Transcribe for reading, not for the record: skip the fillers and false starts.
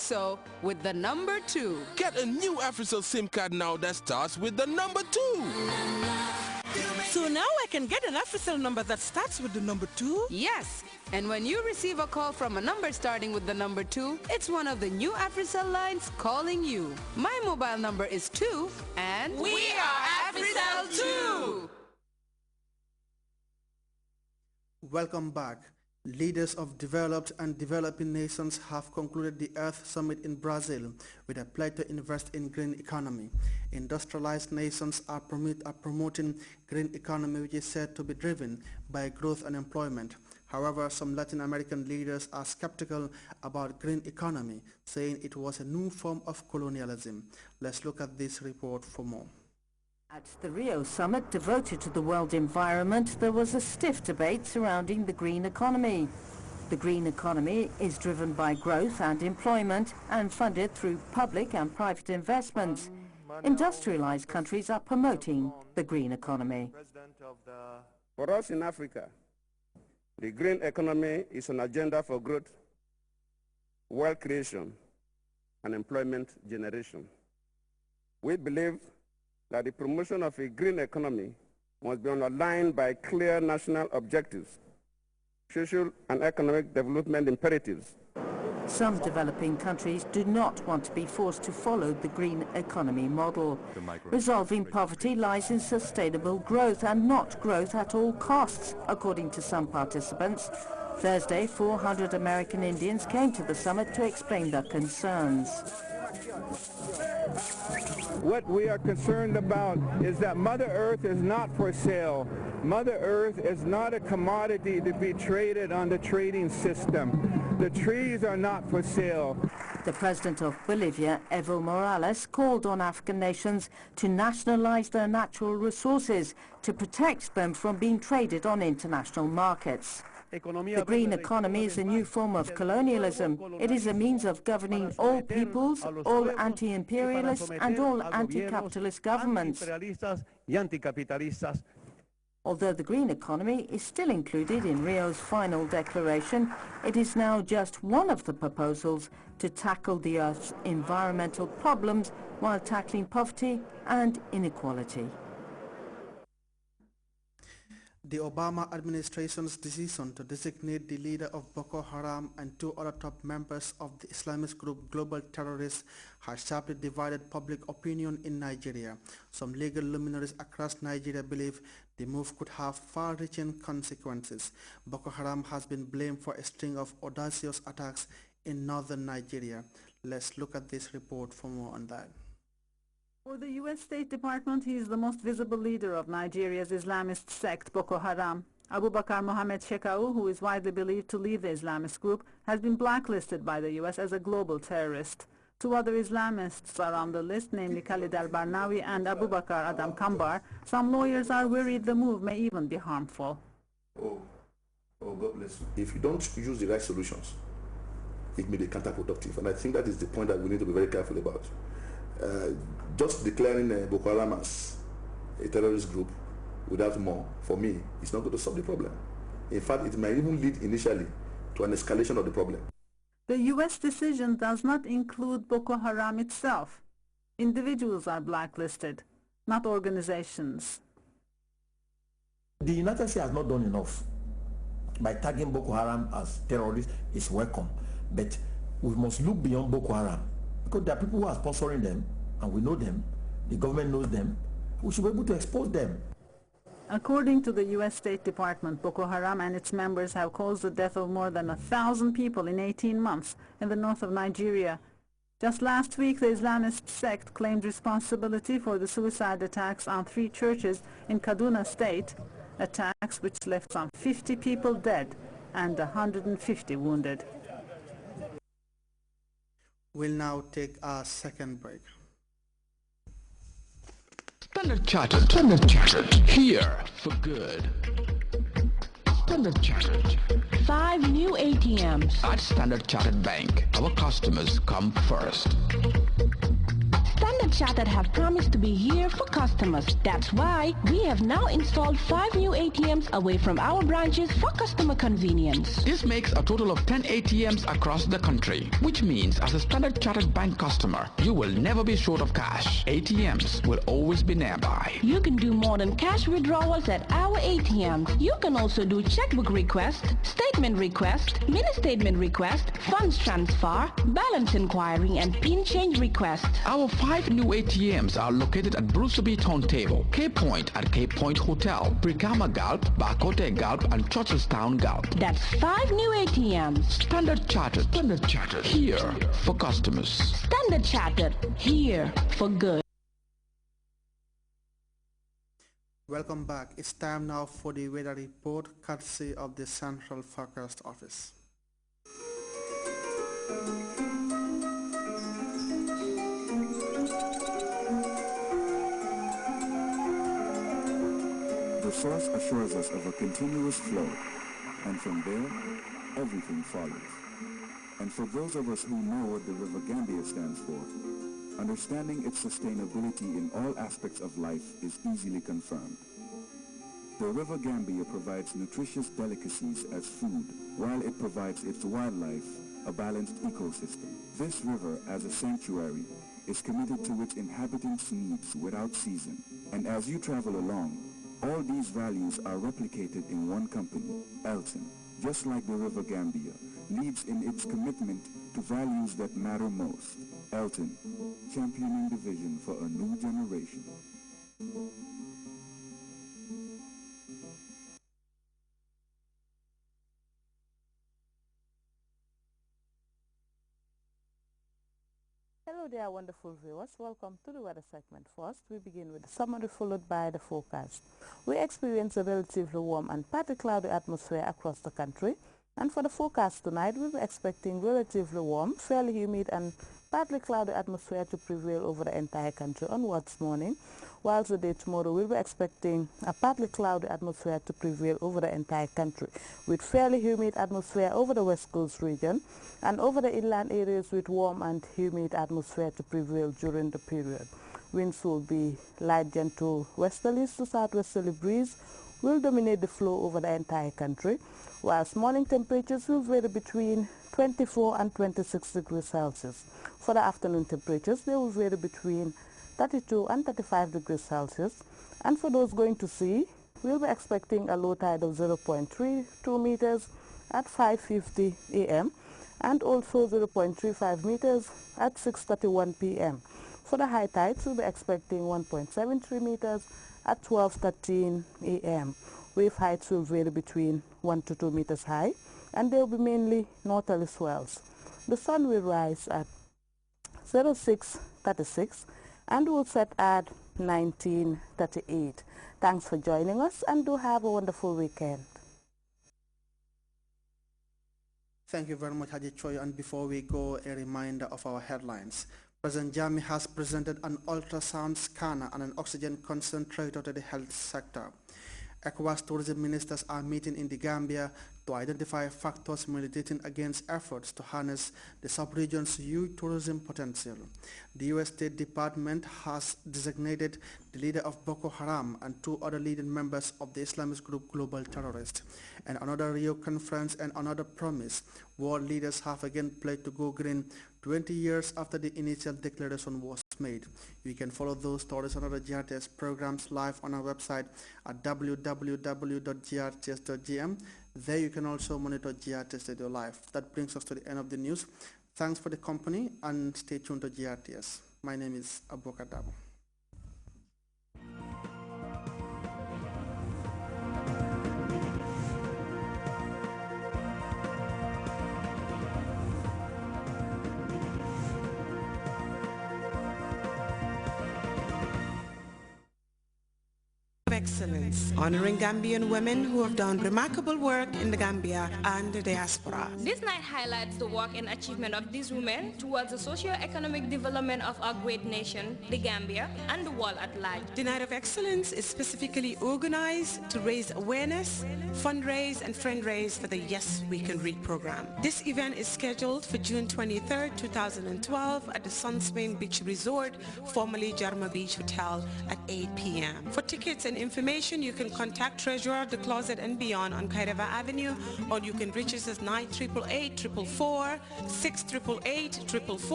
so with the number 2. Get a new AfriCell SIM card now that starts with the number 2. So now I can get an AfriCell number that starts with the number 2? Yes, and when you receive a call from a number starting with the number 2, it's one of the new AfriCell lines calling you. My mobile number is 2 and we are AfriCell 2! Welcome back. Leaders of developed and developing nations have concluded the Earth Summit in Brazil with a pledge to invest in green economy. Industrialized nations are promoting green economy, which is said to be driven by growth and employment. However, some Latin American leaders are skeptical about green economy, saying it was a new form of colonialism. Let's look at this report for more. At the Rio summit devoted to the world environment, there was a stiff debate surrounding the green economy. The green economy is driven by growth and employment and funded through public and private investments. Industrialized countries are promoting the green economy. For us in Africa, the green economy is an agenda for growth, wealth creation, and employment generation. We believe that the promotion of a green economy must be underlined by clear national objectives, social and economic development imperatives. Some developing countries do not want to be forced to follow the green economy model. Resolving poverty lies in sustainable growth and not growth at all costs, according to some participants. Thursday, 400 American Indians came to the summit to explain their concerns. What we are concerned about is that Mother Earth is not for sale. Mother Earth is not a commodity to be traded on the trading system. The trees are not for sale. The president of Bolivia, Evo Morales, called on African nations to nationalize their natural resources to protect them from being traded on international markets. The green economy is a new form of colonialism. It is a means of governing all peoples, all anti-imperialist and all anti-capitalist governments. Although the green economy is still included in Rio's final declaration, it is now just one of the proposals to tackle the Earth's environmental problems while tackling poverty and inequality. The Obama administration's decision to designate the leader of Boko Haram and 2 other top members of the Islamist group Global Terrorists has sharply divided public opinion in Nigeria. Some legal luminaries across Nigeria believe the move could have far-reaching consequences. Boko Haram has been blamed for a string of audacious attacks in northern Nigeria. Let's look at this report for more on that. For the U.S. State Department, he is the most visible leader of Nigeria's Islamist sect, Boko Haram. Abubakar Mohammed Shekau, who is widely believed to lead the Islamist group, has been blacklisted by the U.S. as a global terrorist. 2 other Islamists are on the list, namely Khalid al-Barnawi and Abubakar Adam Kambar. Some lawyers are worried the move may even be harmful. Oh, God bless you. If you don't use the right solutions, it may be counterproductive. And I think that is the point that we need to be very careful about. Just declaring Boko Haram as a terrorist group without more, for me, it's not going to solve the problem. In fact, it might even lead initially to an escalation of the problem. The U.S. decision does not include Boko Haram itself. Individuals are blacklisted, not organizations. The United States has not done enough by tagging Boko Haram as terrorists. Is welcome, but we must look beyond Boko Haram, because there are people who are sponsoring them, and we know them, the government knows them. We should be able to expose them. According to the U.S. State Department, Boko Haram and its members have caused the death of more than 1,000 people in 18 months in the north of Nigeria. Just last week, the Islamist sect claimed responsibility for the suicide attacks on 3 churches in Kaduna State, attacks which left some 50 people dead and 150 wounded. We'll now take our second break. Standard Chartered, here for good. Standard Chartered. 5 new ATMs. At Standard Chartered Bank, our customers come first. Standard Standard Chartered have promised to be here for customers. That's why we have now installed 5 new ATMs away from our branches for customer convenience. This makes a total of 10 ATMs across the country, which means as a Standard Chartered Bank customer, you will never be short of cash. ATMs will always be nearby. You can do more than cash withdrawals at our ATMs. You can also do checkbook request, statement request, mini statement request, funds transfer, balance inquiry, and PIN change request. Our 5 new ATMs are located at Bruceby Turntable, Cape Point at Cape Point Hotel, Brikama Gulp, Bakote Gulp, and Churchillstown Gulp. That's 5 new ATMs. Standard Chartered, here for customers. Standard Chartered, here for good. Welcome back. It's time now for the weather report, courtesy of the Central Forecast Office. The source assures us of a continuous flow, and from there, everything follows. And for those of us who know what the River Gambia stands for, understanding its sustainability in all aspects of life is easily confirmed. The River Gambia provides nutritious delicacies as food, while it provides its wildlife a balanced ecosystem. This river, as a sanctuary, is committed to its inhabitants' needs without season. And as you travel along, all these values are replicated in one company, Elton, just like the River Gambia, leads in its commitment to values that matter most. Elton, championing the vision for a new generation. Hello there, wonderful viewers. Welcome to the weather segment. First, we begin with the summary followed by the forecast. We experience a relatively warm and partly cloudy atmosphere across the country. And for the forecast tonight, we'll be expecting relatively warm, fairly humid and partly cloudy atmosphere to prevail over the entire country onwards morning. Whilst the day tomorrow, we'll be expecting a partly cloudy atmosphere to prevail over the entire country, with fairly humid atmosphere over the west coast region and over the inland areas with warm and humid atmosphere to prevail during the period. Winds will be light gentle westerlies to southwesterly breeze will dominate the flow over the entire country, whilst morning temperatures will vary between 24 and 26 degrees Celsius. For the afternoon temperatures, they will vary between 32 and 35 degrees Celsius. And for those going to sea, we'll be expecting a low tide of 0.32 meters at 5:50 a.m. and also 0.35 meters at 6:31 p.m. For the high tides, we'll be expecting 1.73 meters at 12:13 a.m. Wave heights will vary between 1 to 2 meters high, and they will be mainly northerly swells. The sun will rise at 06:36 and will set at 19:38. Thanks for joining us, and do have a wonderful weekend. Thank you very much, Haji Choi. And before we go, a reminder of our headlines. President Jammeh has presented an ultrasound scanner and an oxygen concentrator to the health sector. ECOWAS tourism ministers are meeting in the Gambia to identify factors militating against efforts to harness the sub-region's huge tourism potential. The U.S. State Department has designated the leader of Boko Haram and 2 other leading members of the Islamist group global terrorists. And another Rio conference and another promise. World leaders have again pledged to go green 20 years after the initial declaration was made. You can follow those stories and other GRTS programs live on our website at www.grts.gm. There you can also monitor GRTS Radio live. That brings us to the end of the news. Thanks for the company and stay tuned to GRTS. My name is Abubakar Dabo. Excellence, honoring Gambian women who have done remarkable work in the Gambia and the diaspora. This night highlights the work and achievement of these women towards the socio-economic development of our great nation, the Gambia, and the world at large. The Night of Excellence is specifically organized to raise awareness, fundraise, and fundraise for the Yes We Can Read program. This event is scheduled for June 23rd, 2012 at the Sunswing Beach Resort, formerly Jarma Beach Hotel, at 8 p.m. For tickets and information, you can contact Treasurer, The Closet and Beyond on Kairava Avenue, or you can reach us at 988-444, 688-444,